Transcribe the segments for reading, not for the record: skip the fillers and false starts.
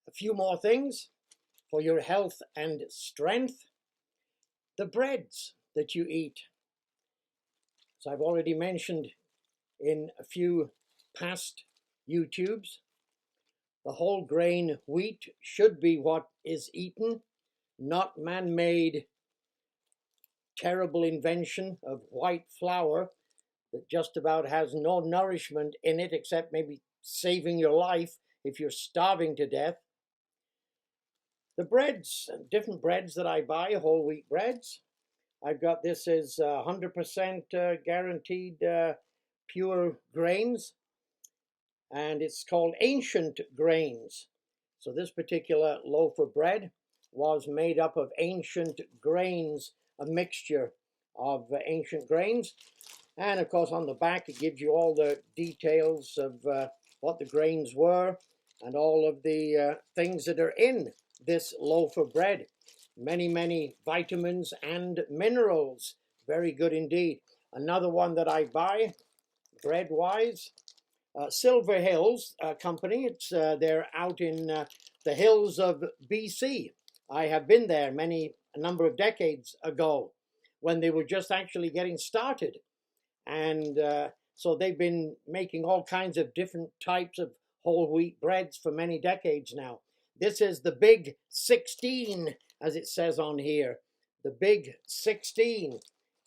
a few more things for your health and strength. The breads that you eat. As I've already mentioned in a few past YouTubes, the whole grain wheat should be what is eaten, not man-made terrible invention of white flour that just about has no nourishment in it except maybe saving your life if you're starving to death. The breads, different breads that I buy, whole wheat breads. I've got this as 100% guaranteed pure grains, and it's called ancient grains. So this particular loaf of bread was made up of ancient grains, a mixture of ancient grains. And of course on the back it gives you all the details of what the grains were and all of the things that are in this loaf of bread. Many vitamins and minerals. Very good indeed. Another one that I buy, bread-wise, Silver Hills company. They're out in the hills of BC. I have been there a number of decades ago when they were just actually getting started. And so they've been making all kinds of different types of whole wheat breads for many decades now. This is the Big 16, as it says on here. The Big 16.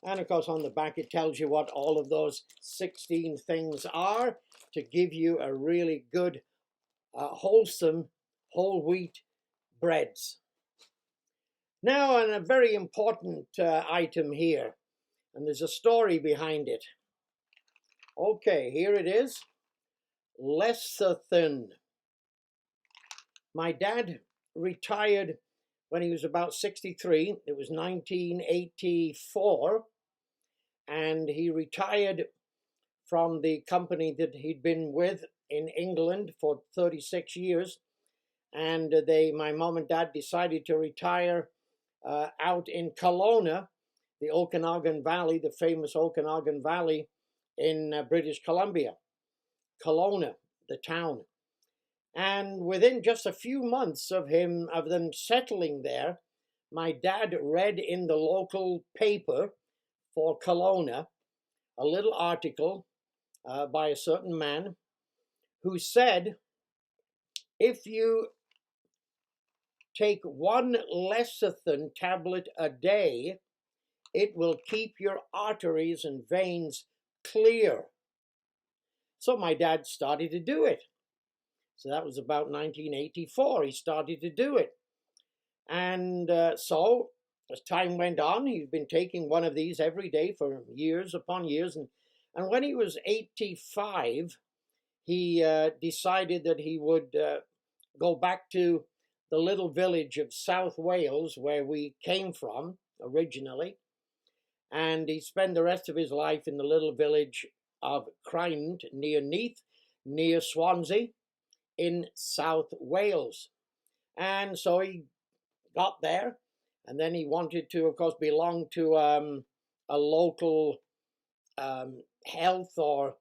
And of course on the back it tells you what all of those 16 things are to give you a really good, wholesome whole wheat breads. Now, and a very important item here, and there's a story behind it. Okay, here it is. Lecithin. My dad retired when he was about 63. It was 1984, and he retired from the company that he'd been with in England for 36 years. And my mom and dad decided to retire out in Kelowna, the Okanagan Valley, the famous Okanagan Valley in British Columbia. Kelowna, the town. And within just a few months of them settling there, my dad read in the local paper for Kelowna a little article by a certain man who said, if you take one lecithin tablet a day, it will keep your arteries and veins clear. So my dad started to do it. So that was about 1984. He started to do it. And so as time went on, he's been taking one of these every day for years upon years. And when he was 85, he decided that he would go back to the little village of South Wales where we came from originally. And he spent the rest of his life in the little village of Crynant near Neath, near Swansea, in South Wales. And so he got there, and then he wanted to, of course, belong to a local health or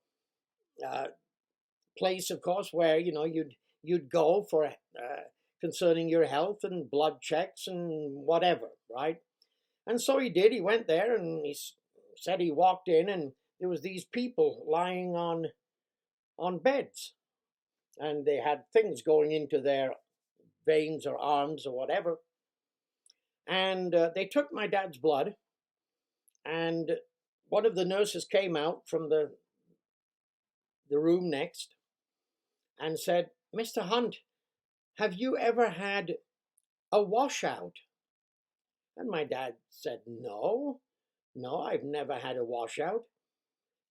place, of course, where you'd go for concerning your health and blood checks and whatever, right? And so he did. He went there, and he said he walked in, and there was these people lying on beds, and they had things going into their veins or arms or whatever. And they took my dad's blood, and one of the nurses came out from the room next and said, "Mr. Hunt, have you ever had a washout?" And my dad said, no, I've never had a washout.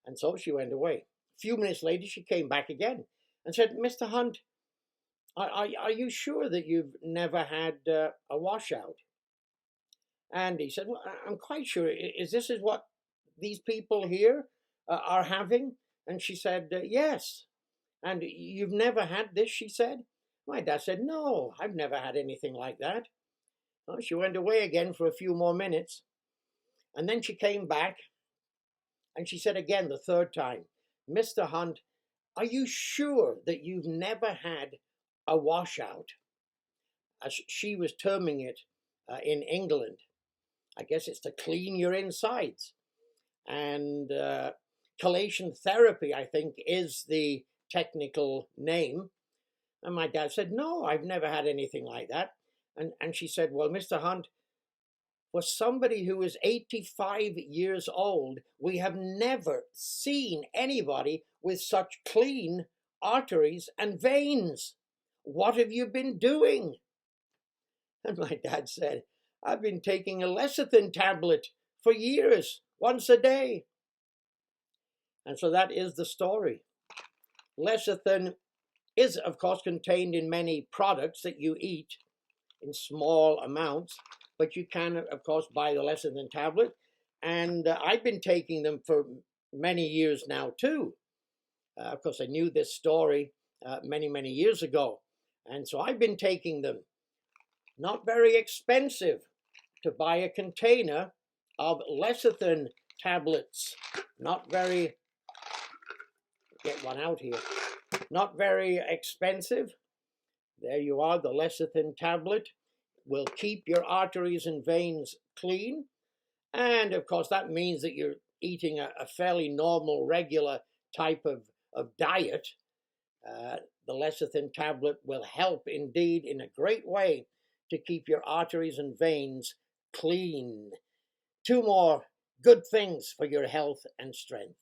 And so she went away. A few minutes later, she came back again and said, "Mr. Hunt, are you sure that you've never had a washout?" And he said, "Well, I'm quite sure. Is this what these people here are having?" And she said, "Yes." "And you've never had this?" she said. My dad said, "No, I've never had anything like that." Well, she went away again for a few more minutes. And then she came back and she said again the third time, "Mr. Hunt, are you sure that you've never had a washout?" as she was terming it in England. I guess it's to clean your insides. And chelation therapy, I think, is the technical name. And my dad said, no, I've never had anything like that. And she said, well, Mr. Hunt, for somebody who is 85 years old, we have never seen anybody with such clean arteries and veins. What have you been doing? And my dad said, I've been taking a lecithin tablet for years, once a day. And so that is the story. Lecithin is, of course, contained in many products that you eat in small amounts, but you can, of course, buy the lecithin tablet. And I've been taking them for many years now, too. Of course, I knew this story many, many years ago. And so I've been taking them. Not very expensive to buy a container of lecithin tablets. Not very, get one out here. Not very expensive. There you are, the lecithin tablet will keep your arteries and veins clean. And of course, that means that you're eating a fairly normal, regular type of diet. The lecithin tablet will help indeed in a great way to keep your arteries and veins clean. 2 more good things for your health and strength.